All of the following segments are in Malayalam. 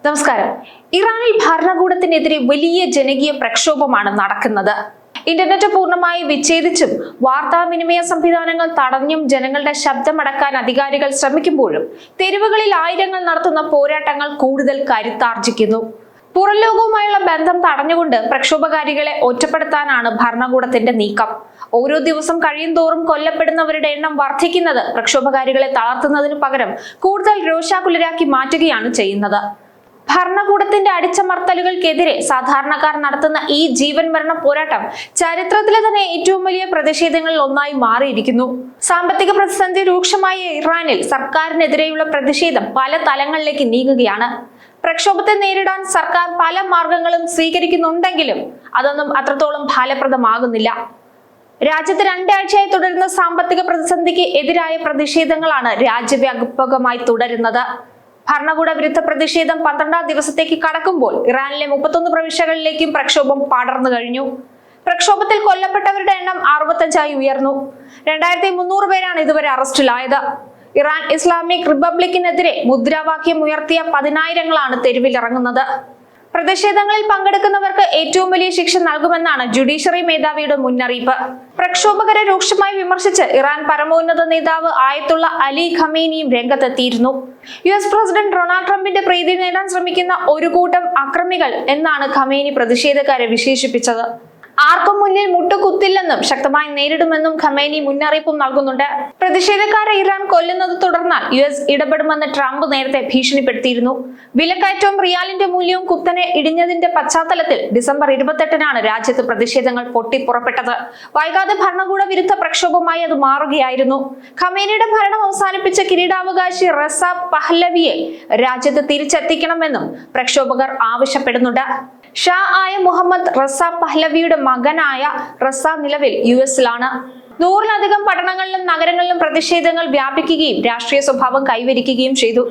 നമസ്കാരം. ഇറാനിൽ ഭരണകൂടത്തിനെതിരെ വലിയ ജനകീയ പ്രക്ഷോഭമാണ് നടക്കുന്നത്. ഇന്റർനെറ്റ് പൂർണ്ണമായി വിച്ഛേദിച്ചും വാർത്താവിനിമയ സംവിധാനങ്ങൾ തടഞ്ഞും ജനങ്ങളുടെ ശബ്ദമടക്കാൻ അധികാരികൾ ശ്രമിക്കുമ്പോഴും തെരുവുകളിൽ ആയിരങ്ങൾ നടത്തുന്ന പോരാട്ടങ്ങൾ കൂടുതൽ കരുത്താർജിക്കുന്നു. പുറം ലോകവുമായുള്ള ബന്ധം തടഞ്ഞുകൊണ്ട് പ്രക്ഷോഭകാരികളെ ഒറ്റപ്പെടുത്താനാണ് ഭരണകൂടത്തിന്റെ നീക്കം. ഓരോ ദിവസം കഴിയുന്തോറും കൊല്ലപ്പെടുന്നവരുടെ എണ്ണം വർദ്ധിക്കുന്നത് പ്രക്ഷോഭകാരികളെ തളർത്തുന്നതിനു പകരം കൂടുതൽ രോഷാകുലരാക്കി മാറ്റുകയാണ് ചെയ്യുന്നത്. ഭരണകൂടത്തിന്റെ അടിച്ചമർത്തലുകൾക്കെതിരെ സാധാരണക്കാർ നടത്തുന്ന ഈ ജീവൻ മരണ പോരാട്ടം ചരിത്രത്തിലെ തന്നെ ഏറ്റവും വലിയ പ്രതിഷേധങ്ങളിൽ ഒന്നായി മാറിയിരിക്കുന്നു. സാമ്പത്തിക പ്രതിസന്ധി രൂക്ഷമായ ഇറാനിൽ സർക്കാരിനെതിരെയുള്ള പ്രതിഷേധം പല തലങ്ങളിലേക്ക് നീങ്ങുകയാണ്. പ്രക്ഷോഭത്തെ നേരിടാൻ സർക്കാർ പല മാർഗങ്ങളും സ്വീകരിക്കുന്നുണ്ടെങ്കിലും അതൊന്നും അത്രത്തോളം ഫലപ്രദമാകുന്നില്ല. രാജ്യത്ത് രണ്ടാഴ്ചയായി തുടരുന്ന സാമ്പത്തിക പ്രതിസന്ധിക്ക് എതിരായ പ്രതിഷേധങ്ങളാണ് രാജ്യവ്യാപകമായി തുടരുന്നത്. ഭരണകൂട വിരുദ്ധ പ്രതിഷേധം 12ാം ദിവസത്തേക്ക് കടക്കുമ്പോൾ ഇറാനിലെ 31 പ്രവിശ്യകളിലേക്കും പ്രക്ഷോഭം പടർന്നു കഴിഞ്ഞു. പ്രക്ഷോഭത്തിൽ കൊല്ലപ്പെട്ടവരുടെ എണ്ണം 65ആയി ഉയർന്നു. 2300 പേരാണ് ഇതുവരെ അറസ്റ്റിലായത്. ഇറാൻ ഇസ്ലാമിക് റിപ്പബ്ലിക്കിനെതിരെ മുദ്രാവാക്യം ഉയർത്തിയ പതിനായിരങ്ങളാണ് തെരുവിലിറങ്ങുന്നത്. പ്രതിഷേധങ്ങളിൽ പങ്കെടുക്കുന്നവർക്ക് ഏറ്റവും വലിയ ശിക്ഷ നൽകുമെന്നാണ് ജുഡീഷ്യറി മേധാവിയുടെ മുന്നറിയിപ്പ്. പ്രക്ഷോഭകരെ രൂക്ഷമായി വിമർശിച്ച് ഇറാൻ പരമോന്നത നേതാവ് ആയത്തുള്ള അലി ഖമേനിയും രംഗത്തെത്തിയിരുന്നു. US പ്രസിഡന്റ് ഡൊണാൾഡ് ട്രംപിന്റെ പ്രീതി നേടാൻ ശ്രമിക്കുന്ന ഒരു കൂട്ടം അക്രമികൾ എന്നാണ് ഖമേനി പ്രതിഷേധക്കാരെ വിശേഷിപ്പിച്ചത്. ആർക്കും മുന്നിൽ മുട്ടുകുത്തില്ലെന്നും ശക്തമായി നേരിടുമെന്നും ഖമേനി മുന്നറിയിപ്പും നൽകുന്നുണ്ട്. പ്രതിഷേധക്കാരെ ഇറാൻ കൊല്ലുന്നത് തുടർന്നാൽ US ഇടപെടുമെന്ന് ട്രംപ് നേരത്തെ ഭീഷണിപ്പെടുത്തിയിരുന്നു. വിലക്കയറ്റവും റിയാലിന്റെ മൂല്യവും കുത്തനെ ഇടിഞ്ഞതിന്റെ പശ്ചാത്തലത്തിൽ ഡിസംബർ 28-നാണ് രാജ്യത്ത് പ്രതിഷേധങ്ങൾ പൊട്ടിപ്പുറപ്പെട്ടത്. വൈകാതെ ഭരണകൂട വിരുദ്ധ പ്രക്ഷോഭമായി അത് മാറുകയായിരുന്നു. ഖമേനിയുടെ ഭരണം അവസാനിപ്പിച്ച കിരീടാവകാശി റസ പഹ്ലവിയെ രാജ്യത്ത് തിരിച്ചെത്തിക്കണമെന്നും പ്രക്ഷോഭകർ ആവശ്യപ്പെടുന്നുണ്ട്. ഷാ ആയ മുഹമ്മദ് റസ പഹ്ലവിയുടെ മകനായ റസ നിലവിൽ US-ലാണ്. 100-ലധികം പട്ടണങ്ങളിലും നഗരങ്ങളിലും പ്രതിഷേധങ്ങൾ വ്യാപിക്കുകയും രാഷ്ട്രീയ സ്വഭാവം കൈവരിക്കുകയും ചെയ്തു.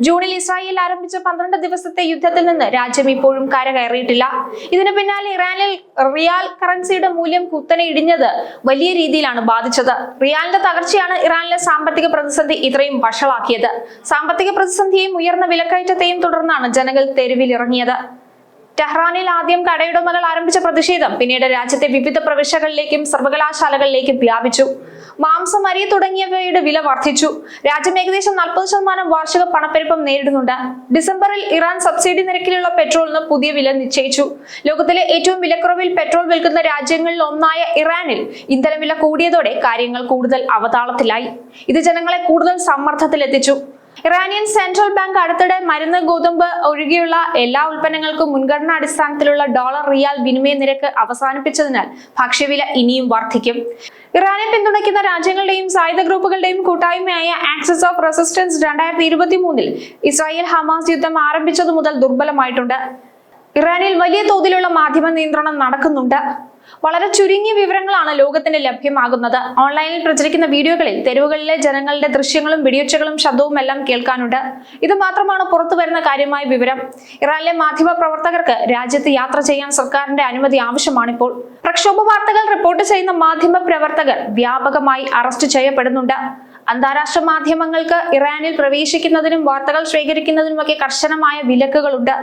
ജൂണിൽ ഇസ്രായേൽ ആരംഭിച്ച 12 ദിവസത്തെ യുദ്ധത്തിൽ നിന്ന് രാജ്യം ഇപ്പോഴും കരകയറിയിട്ടില്ല. ഇതിനു പിന്നാലെ ഇറാനിൽ റിയാൽ കറൻസിയുടെ മൂല്യം കുത്തനെ ഇടിഞ്ഞത് വലിയ രീതിയിലാണ് ബാധിച്ചത്. റിയാലിന്റെ തകർച്ചയാണ് ഇറാനിലെ സാമ്പത്തിക പ്രതിസന്ധി ഇത്രയും വഷളാക്കിയത്. സാമ്പത്തിക പ്രതിസന്ധിയെയും ഉയർന്ന വിലക്കയറ്റത്തെയും തുടർന്നാണ് ജനങ്ങൾ തെരുവിലിറങ്ങിയത്. ടെഹ്റാനിൽ ആദ്യം കടയുടമകൾ ആരംഭിച്ച പ്രതിഷേധം പിന്നീട് രാജ്യത്തെ വിവിധ പ്രവിശ്യകളിലേക്കും സർവകലാശാലകളിലേക്കും വ്യാപിച്ചു. മാംസം, അരി തുടങ്ങിയവയുടെ വില വർദ്ധിച്ചു. രാജ്യം ഏകദേശം 40% വാർഷിക പണപ്പെരുപ്പം നേരിടുന്നുണ്ട്. ഡിസംബറിൽ ഇറാൻ സബ്സിഡി നിരക്കിലുള്ള പെട്രോളിന് പുതിയ വില നിശ്ചയിച്ചു. ലോകത്തിലെ ഏറ്റവും വിലക്കുറവിൽ പെട്രോൾ വിൽക്കുന്ന രാജ്യങ്ങളിൽ ഒന്നായ ഇറാനിൽ ഇന്ധനവില കൂടിയതോടെ കാര്യങ്ങൾ കൂടുതൽ അവതാളത്തിലായി. ഇത് ജനങ്ങളെ കൂടുതൽ സമ്മർദ്ദത്തിലെത്തിച്ചു. ഇറാനിയൻ സെൻട്രൽ ബാങ്ക് അടുത്തിടെ മരുന്ന്, ഗോതമ്പ് ഒഴികെയുള്ള എല്ലാ ഉൽപ്പന്നങ്ങൾക്കും മുൻഗണനാ അടിസ്ഥാനത്തിലുള്ള ഡോളർ റിയാൽ വിനിമയ നിരക്ക് അവസാനിപ്പിച്ചതിനാൽ ഭക്ഷ്യവില ഇനിയും വർദ്ധിക്കും. ഇറാനെ പിന്തുണയ്ക്കുന്ന രാജ്യങ്ങളുടെയും സായുധ ഗ്രൂപ്പുകളുടെയും കൂട്ടായ്മയായ ആക്സിസ് ഓഫ് റെസിസ്റ്റൻസ് 2023-ൽ ഇസ്രായേൽ ഹമാസ് യുദ്ധം ആരംഭിച്ചതു മുതൽ ദുർബലമായിട്ടുണ്ട്. ഇറാനിൽ വലിയ തോതിലുള്ള മാധ്യമ നിയന്ത്രണം നടക്കുന്നുണ്ട്. വളരെ ചുരുങ്ങിയ വിവരങ്ങളാണ് ലോകത്തിന് ലഭ്യമാകുന്നത്. ഓൺലൈനിൽ പ്രചരിക്കുന്ന വീഡിയോകളിൽ തെരുവുകളിലെ ജനങ്ങളുടെ ദൃശ്യങ്ങളും വെടിയൊച്ചകളും ശബ്ദവും എല്ലാം കേൾക്കാനുണ്ട്. ഇത് മാത്രമാണ് പുറത്തു വരുന്ന കാര്യമായ വിവരം. ഇറാനിലെ മാധ്യമ പ്രവർത്തകർക്ക് രാജ്യത്ത് യാത്ര ചെയ്യാൻ സർക്കാരിന്റെ അനുമതി ആവശ്യമാണിപ്പോൾ. പ്രക്ഷോഭ വാർത്തകൾ റിപ്പോർട്ട് ചെയ്യുന്ന മാധ്യമ പ്രവർത്തകർ വ്യാപകമായി അറസ്റ്റ് ചെയ്യപ്പെടുന്നുണ്ട്. അന്താരാഷ്ട്ര മാധ്യമങ്ങൾക്ക് ഇറാനിൽ പ്രവേശിക്കുന്നതിനും വാർത്തകൾ ശേഖരിക്കുന്നതിനുമൊക്കെ കർശനമായ വിലക്കുകളുണ്ട്.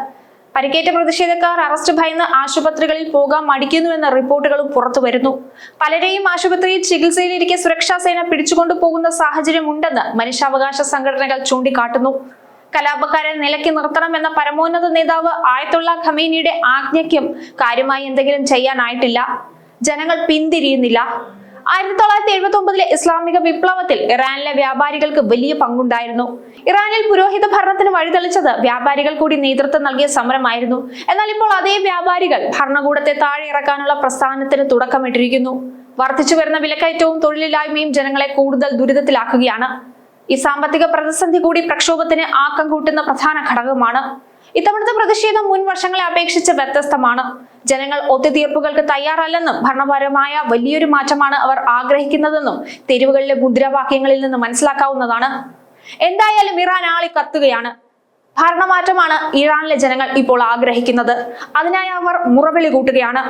പരിക്കേറ്റ പ്രതിഷേധക്കാർ അറസ്റ്റ് ഭയന്ന് ആശുപത്രികളിൽ പോകാൻ മടിക്കുന്നുവെന്ന റിപ്പോർട്ടുകളും പുറത്തു വരുന്നു. പലരെയും ആശുപത്രിയിൽ ചികിത്സയിലിരിക്കെ സുരക്ഷാ സേന പിടിച്ചുകൊണ്ടു പോകുന്ന സാഹചര്യമുണ്ടെന്ന് മനുഷ്യാവകാശ സംഘടനകൾ ചൂണ്ടിക്കാട്ടുന്നു. കലാപക്കാരെ നിലയ്ക്ക് നിർത്തണമെന്ന പരമോന്നത നേതാവ് ആയത്തുള്ള ഖമേനിയുടെ ആജ്ഞയ്ക്കും കാര്യമായി എന്തെങ്കിലും ചെയ്യാനായിട്ടില്ല. ജനങ്ങൾ പിന്തിരിയുന്നില്ല. 1979-ലെ ഇസ്ലാമിക വിപ്ലവത്തിൽ ഇറാനിലെ വ്യാപാരികൾക്ക് വലിയ പങ്കുണ്ടായിരുന്നു. ഇറാനിൽ പുരോഹിത ഭരണത്തിന് വഴിതെളിച്ചത് വ്യാപാരികൾ കൂടി നേതൃത്വം നൽകിയ സമരമായിരുന്നു. എന്നാൽ ഇപ്പോൾ അതേ വ്യാപാരികൾ ഭരണകൂടത്തെ താഴെ ഇറക്കാനുള്ള പ്രസ്ഥാനത്തിന് തുടക്കമിട്ടിരിക്കുന്നു. വർദ്ധിച്ചു വരുന്ന വിലക്കയറ്റവും തൊഴിലില്ലായ്മയും ജനങ്ങളെ കൂടുതൽ ദുരിതത്തിലാക്കുകയാണ്. ഈ സാമ്പത്തിക പ്രതിസന്ധി കൂടി പ്രക്ഷോഭത്തിന് ആക്കം കൂട്ടുന്ന പ്രധാന ഘടകമാണ്. ഇത്തവണത്തെ പ്രതിഷേധം മുൻ വർഷങ്ങളെ അപേക്ഷിച്ച് വ്യത്യസ്തമാണ്. ജനങ്ങൾ ഒത്തുതീർപ്പുകൾക്ക് തയ്യാറല്ലെന്നും ഭരണപരമായ വലിയൊരു മാറ്റമാണ് അവർ ആഗ്രഹിക്കുന്നതെന്നും തെരുവുകളിലെ മുദ്രാവാക്യങ്ങളിൽ നിന്ന് മനസ്സിലാക്കാവുന്നതാണ്. എന്തായാലും ഇറാൻ ആളി കത്തുകയാണ്. ഭരണമാറ്റമാണ് ഇറാനിലെ ജനങ്ങൾ ഇപ്പോൾ ആഗ്രഹിക്കുന്നത്. അതിനായി അവർ മുറവിളി കൂട്ടുകയാണ്.